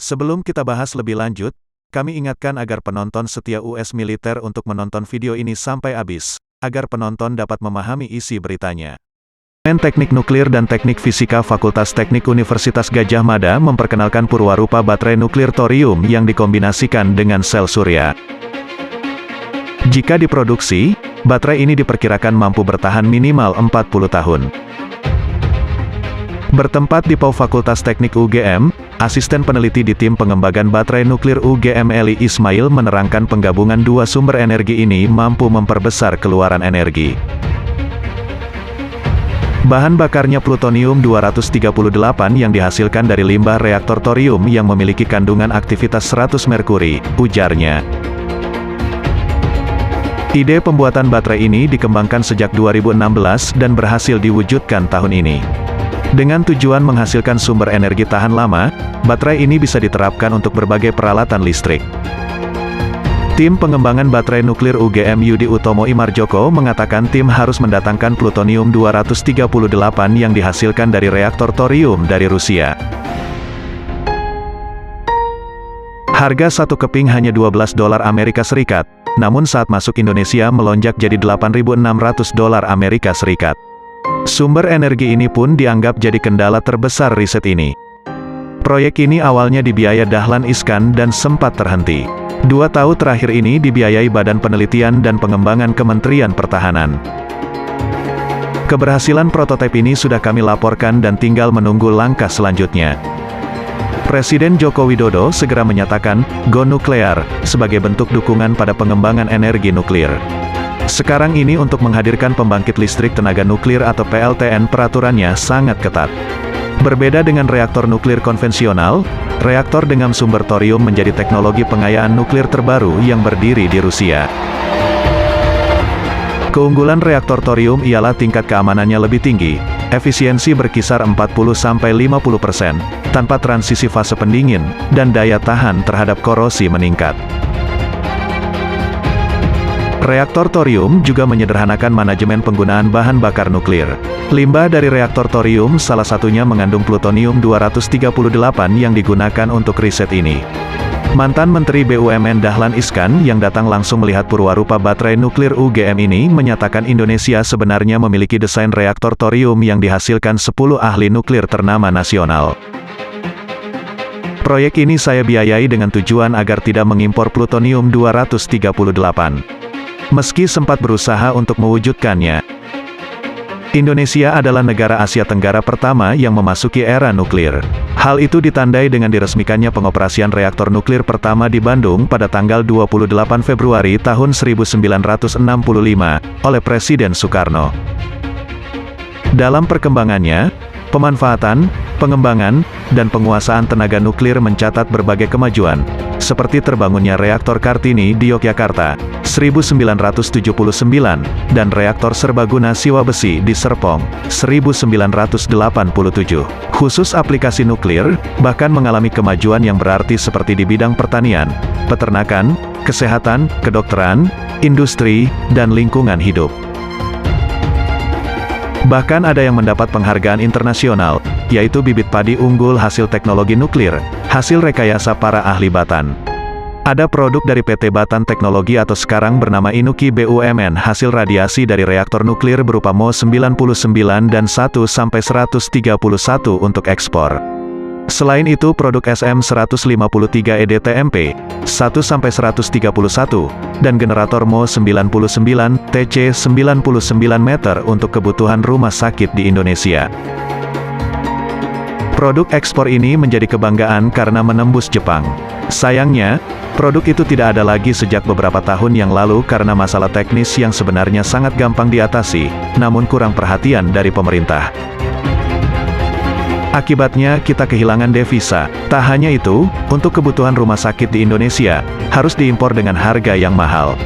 Sebelum kita bahas lebih lanjut, kami ingatkan agar penonton setia US Militer untuk menonton video ini sampai habis, agar penonton dapat memahami isi beritanya. Teknik Nuklir dan Teknik Fisika Fakultas Teknik Universitas Gadjah Mada memperkenalkan purwarupa baterai nuklir thorium yang dikombinasikan dengan sel surya. Jika diproduksi, baterai ini diperkirakan mampu bertahan minimal 40 tahun. Bertempat di PAU Fakultas Teknik UGM, asisten peneliti di tim pengembangan baterai nuklir UGM Eli Ismail menerangkan penggabungan dua sumber energi ini mampu memperbesar keluaran energi. Bahan bakarnya plutonium-238 yang dihasilkan dari limbah reaktor thorium yang memiliki kandungan aktivitas 100 merkuri, ujarnya. Ide pembuatan baterai ini dikembangkan sejak 2016 dan berhasil diwujudkan tahun ini. Dengan tujuan menghasilkan sumber energi tahan lama, baterai ini bisa diterapkan untuk berbagai peralatan listrik. Tim pengembangan baterai nuklir UGM Yudi Utomo Imarjoko mengatakan tim harus mendatangkan plutonium-238 yang dihasilkan dari reaktor thorium dari Rusia. Harga satu keping hanya $12 Amerika Serikat, namun saat masuk Indonesia melonjak jadi $8.600 Amerika Serikat. Sumber energi ini pun dianggap jadi kendala terbesar riset ini. Proyek ini awalnya dibiayai Dahlan Iskan dan sempat terhenti. 2 tahun terakhir ini dibiayai Badan Penelitian dan Pengembangan Kementerian Pertahanan. Keberhasilan prototipe ini sudah kami laporkan dan tinggal menunggu langkah selanjutnya. Presiden Joko Widodo segera menyatakan, "Go nuklear," sebagai bentuk dukungan pada pengembangan energi nuklir. Sekarang ini untuk menghadirkan pembangkit listrik tenaga nuklir atau PLTN peraturannya sangat ketat. Berbeda dengan reaktor nuklir konvensional, reaktor dengan sumber thorium menjadi teknologi pengayaan nuklir terbaru yang berdiri di Rusia. Keunggulan reaktor thorium ialah tingkat keamanannya lebih tinggi, efisiensi berkisar 40–50%, tanpa transisi fase pendingin, dan daya tahan terhadap korosi meningkat. Reaktor thorium juga menyederhanakan manajemen penggunaan bahan bakar nuklir. Limbah dari reaktor thorium salah satunya mengandung plutonium-238 yang digunakan untuk riset ini. Mantan Menteri BUMN Dahlan Iskan yang datang langsung melihat purwarupa baterai nuklir UGM ini menyatakan Indonesia sebenarnya memiliki desain reaktor thorium yang dihasilkan 10 ahli nuklir ternama nasional. Proyek ini saya biayai dengan tujuan agar tidak mengimpor plutonium-238. Meski sempat berusaha untuk mewujudkannya, Indonesia adalah negara Asia Tenggara pertama yang memasuki era nuklir. Hal itu ditandai dengan diresmikannya pengoperasian reaktor nuklir pertama di Bandung pada tanggal 28 Februari tahun 1965, oleh Presiden Soekarno. Dalam perkembangannya, pemanfaatan, pengembangan, dan penguasaan tenaga nuklir mencatat berbagai kemajuan, seperti terbangunnya reaktor Kartini di Yogyakarta, 1979, dan reaktor serbaguna Siwa Besi di Serpong, 1987. Khusus aplikasi nuklir, bahkan mengalami kemajuan yang berarti seperti di bidang pertanian, peternakan, kesehatan, kedokteran, industri, dan lingkungan hidup. Bahkan ada yang mendapat penghargaan internasional, yaitu bibit padi unggul hasil teknologi nuklir, hasil rekayasa para ahli Batan. Ada produk dari PT Batan Teknologi atau sekarang bernama Inuki BUMN hasil radiasi dari reaktor nuklir berupa Mo 99 dan 1–131 untuk ekspor. Selain itu produk SM153 EDTMP, 1–131, dan generator Mo 99, TC 99 meter untuk kebutuhan rumah sakit di Indonesia. Produk ekspor ini menjadi kebanggaan karena menembus Jepang. Sayangnya, produk itu tidak ada lagi sejak beberapa tahun yang lalu karena masalah teknis yang sebenarnya sangat gampang diatasi, namun kurang perhatian dari pemerintah. Akibatnya, kita kehilangan devisa. Tak hanya itu, untuk kebutuhan rumah sakit di Indonesia, harus diimpor dengan harga yang mahal.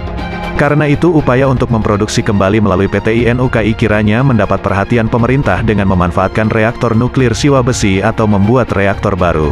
Karena itu upaya untuk memproduksi kembali melalui PT INUKI kiranya mendapat perhatian pemerintah dengan memanfaatkan reaktor nuklir Siwa Besi atau membuat reaktor baru.